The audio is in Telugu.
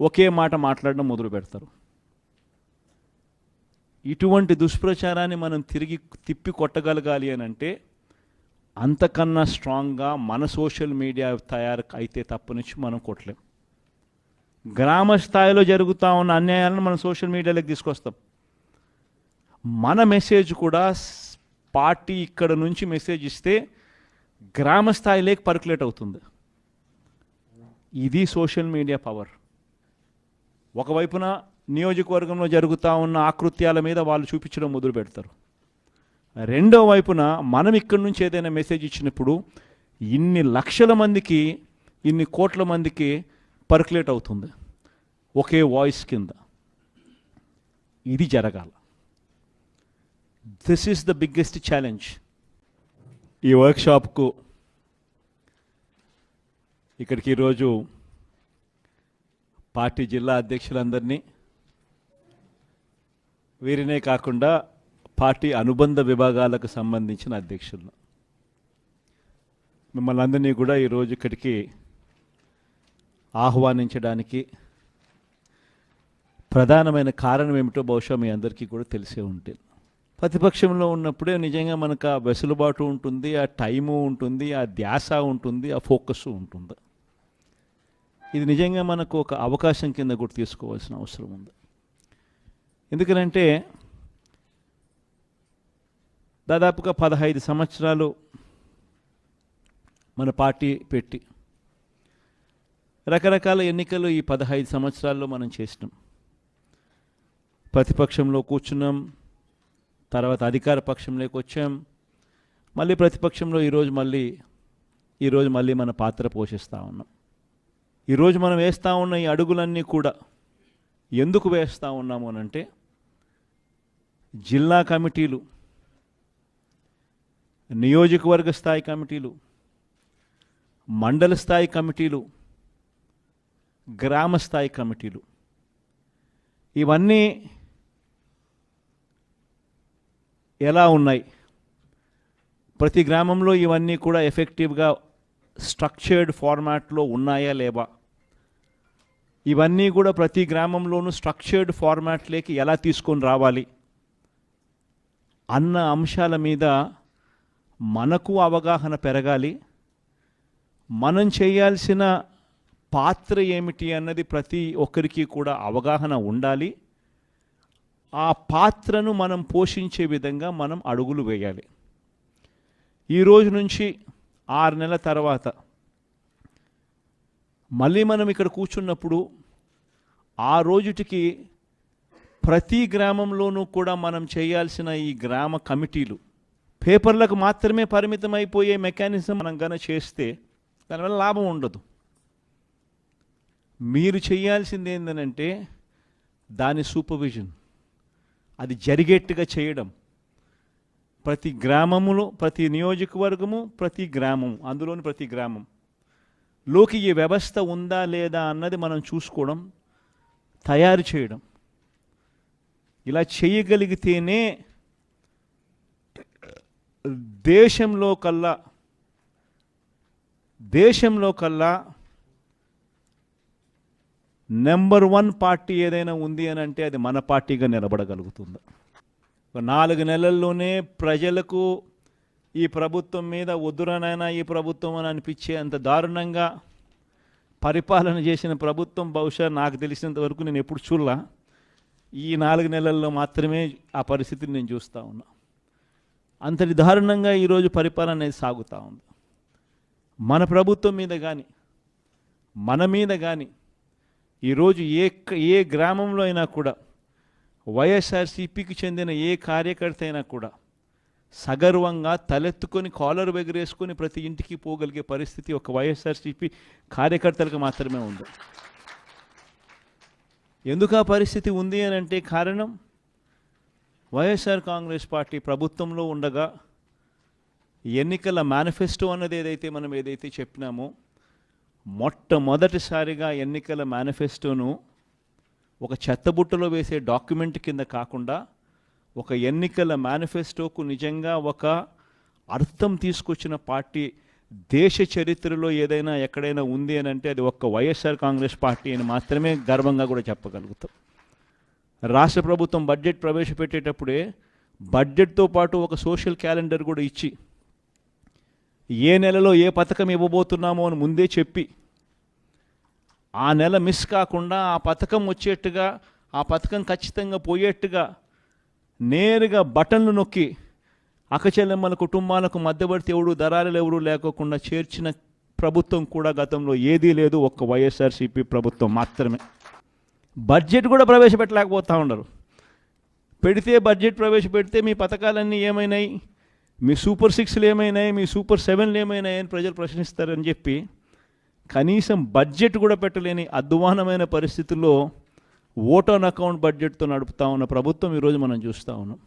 ఒకే మాట మాట్లాడడం మొదలు పెడతారు. ఇటువంటి దుష్ప్రచారాన్ని మనం తిరిగి తిప్పి కొట్టగలగాలి అని అంటే అంతకన్నా స్ట్రాంగ్గా మన సోషల్ మీడియా తయారు అయితే తప్పనిచ్చి మనం కొట్టలేం. గ్రామ స్థాయిలో జరుగుతూ ఉన్న అన్యాయాలను మనం సోషల్ మీడియాలోకి తీసుకొస్తాం. మన మెసేజ్ కూడా పార్టీ ఇక్కడ నుంచి మెసేజ్ ఇస్తే గ్రామ స్థాయిలోకి పర్కులేట్ అవుతుంది. ఇది సోషల్ మీడియా పవర్. ఒకవైపున నియోజకవర్గంలో జరుగుతూ ఉన్న ఆకృత్యాల మీద వాళ్ళు చూపించడం మొదలు పెడతారు. రెండో వైపున మనం ఇక్కడి నుంచి ఏదైనా మెసేజ్ ఇచ్చినప్పుడు ఇన్ని లక్షల మందికి, ఇన్ని కోట్ల మందికి పర్కులేట్ అవుతుంది ఒకే వాయిస్ కింద. ఇది జరగాల. This is the biggest challenge. ఈ వర్క్షాప్కు ఇక్కడికి ఈరోజు పార్టీ జిల్లా అధ్యక్షులందరినీ, వీరినే కాకుండా పార్టీ అనుబంధ విభాగాలకు సంబంధించిన అధ్యక్షులను, మిమ్మల్ని అందరినీ కూడా ఈరోజు ఇక్కడికి ఆహ్వానించడానికి ప్రధానమైన కారణం ఏమిటో బహుశా మీ అందరికీ కూడా తెలిసే ఉంటుంది. ప్రతిపక్షంలో ఉన్నప్పుడే నిజంగా మనకు ఆ వెసులుబాటు ఉంటుంది, ఆ టైము ఉంటుంది, ఆ ధ్యాస ఉంటుంది, ఆ ఫోకస్ ఉంటుంది. ఇది నిజంగా మనకు ఒక అవకాశం కింద కూడా తీసుకోవాల్సిన అవసరం ఉంది. ఎందుకంటే దాదాపుగా 15 సంవత్సరాలు మన పార్టీ పెట్టి రకరకాల ఎన్నికలు ఈ 15 సంవత్సరాల్లో మనం చేసినాం. ప్రతిపక్షంలో కూర్చున్నాం, తర్వాత అధికార పక్షంలోకి వచ్చాం, మళ్ళీ ప్రతిపక్షంలో ఈరోజు మళ్ళీ మన పాత్ర పోషిస్తూ ఉన్నాం. ఈరోజు మనం వేస్తూ ఉన్న ఈ అడుగులన్నీ కూడా ఎందుకు వేస్తూ ఉన్నాము అనంటే జిల్లా కమిటీలు, నియోజకవర్గ స్థాయి కమిటీలు, మండల స్థాయి కమిటీలు, గ్రామ స్థాయి కమిటీలు, ఇవన్నీ ఎలా ఉన్నాయి, ప్రతి గ్రామంలో ఇవన్నీ కూడా ఎఫెక్టివ్గా స్ట్రక్చర్డ్ ఫార్మాట్లో ఉన్నాయా లేవా, ఇవన్నీ కూడా ప్రతి గ్రామంలోనూ స్ట్రక్చర్డ్ ఫార్మాట్లోకి ఎలా తీసుకొని రావాలి అన్న అంశాల మీద మనకు అవగాహన పెరగాలి. మనం చేయాల్సిన పాత్ర ఏమిటి అన్నది ప్రతి ఒక్కరికి కూడా అవగాహన ఉండాలి. ఆ పాత్రను మనం పోషించే విధంగా మనం అడుగులు వేయాలి. ఈరోజు నుంచి 6 నెలల తర్వాత మళ్ళీ మనం ఇక్కడ కూర్చున్నప్పుడు ఆ రోజుటికి ప్రతి గ్రామంలోనూ కూడా మనం చేయాల్సిన ఈ గ్రామ కమిటీలు పేపర్లకు మాత్రమే పరిమితం అయిపోయే మెకానిజం మనం గన చేస్తే దానివల్ల లాభం ఉండదు. మీరు చేయాల్సింది ఏంటంటే దాని సూపర్విజన్, అది జరిగేట్టుగా చేయడం. ప్రతి గ్రామములో, ప్రతి నియోజకవర్గము, ప్రతి గ్రామం, అందులోని ప్రతి గ్రామంలోకి ఈ వ్యవస్థ ఉందా లేదా అన్నది మనం చూసుకోవడం, తయారు చేయడం. ఇలా చేయగలిగితేనే దేశంలో కల్లా నెంబర్ 1 పార్టీ ఏదైనా ఉంది అని అంటే అది మన పార్టీగా నిలబడగలుగుతుంది. 4 నెలల్లోనే ప్రజలకు ఈ ప్రభుత్వం మీద వద్దురనైనా ఈ ప్రభుత్వం అని అనిపించే అంత దారుణంగా పరిపాలన చేసిన ప్రభుత్వం బహుశా నాకు తెలిసినంత వరకు నేను ఎప్పుడు చూడలా. ఈ 4 నెలల్లో మాత్రమే ఆ పరిస్థితిని నేను చూస్తూ ఉన్నా. అంతటి దారుణంగా ఈరోజు పరిపాలన అనేది సాగుతూ ఉంది. మన ప్రభుత్వం మీద కానీ, మన మీద కానీ ఈరోజు ఏ గ్రామంలో అయినా కూడా వైఎస్ఆర్సీపీకి చెందిన ఏ కార్యకర్త అయినా కూడా సగర్వంగా తలెత్తుకొని కాలర్ ఎగరేసుకొని ప్రతి ఇంటికి పోగలిగే పరిస్థితి ఒక వైఎస్ఆర్సీపీ కార్యకర్తలకు మాత్రమే ఉంది. ఎందుకు ఆ పరిస్థితి ఉంది అని అంటే కారణం వైఎస్ఆర్ కాంగ్రెస్ పార్టీ ప్రభుత్వంలో ఉండగా ఎన్నికల మేనిఫెస్టో అన్నది ఏదైతే చెప్పినామో మొట్టమొదటిసారిగా ఎన్నికల మేనిఫెస్టోను ఒక చెత్తబుట్టలో వేసే డాక్యుమెంట్ కింద కాకుండా ఒక ఎన్నికల మేనిఫెస్టోకు నిజంగా ఒక అర్థం తీసుకొచ్చిన పార్టీ దేశ చరిత్రలో ఏదైనా ఎక్కడైనా ఉంది అని అంటే అది ఒక్క వైఎస్ఆర్ కాంగ్రెస్ పార్టీ అని మాత్రమే గర్వంగా కూడా చెప్పగలుగుతాం. రాష్ట్ర ప్రభుత్వం బడ్జెట్ ప్రవేశపెట్టేటప్పుడే బడ్జెట్తో పాటు ఒక సోషల్ క్యాలెండర్ కూడా ఇచ్చి ఏ నెలలో ఏ పథకం ఇవ్వబోతున్నామో అని ముందే చెప్పి ఆ నెల మిస్ కాకుండా ఆ పథకం వచ్చేట్టుగా ఆ పథకం ఖచ్చితంగా పోయేట్టుగా నేరుగా బటన్లు నొక్కి అక్కచెల్లెమ్మల కుటుంబాలకు మధ్యవర్తి ఎవరు దళారులు ఎవరు లేకోకుండా చేర్చిన ప్రభుత్వం కూడా గతంలో ఏదీ లేదు, ఒక్క వైఎస్ఆర్సీపీ ప్రభుత్వం మాత్రమే. బడ్జెట్ కూడా ప్రవేశపెట్టలేకపోతూ ఉన్నారు. పెడితే బడ్జెట్ ప్రవేశపెడితే మీ పథకాలన్నీ ఏమైనాయి, మీ సూపర్ 6లు ఏమైనాయి, మీ సూపర్ 7లు ఏమైనాయి అని ప్రజలు ప్రశ్నిస్తారని చెప్పి కనీసం బడ్జెట్ కూడా పెట్టలేని అధ్వానమైన పరిస్థితుల్లో ఓట్ ఆన్ అకౌంట్ బడ్జెట్తో నడుపుతా ఉన్న ప్రభుత్వం ఈరోజు మనం చూస్తూ ఉన్నాం.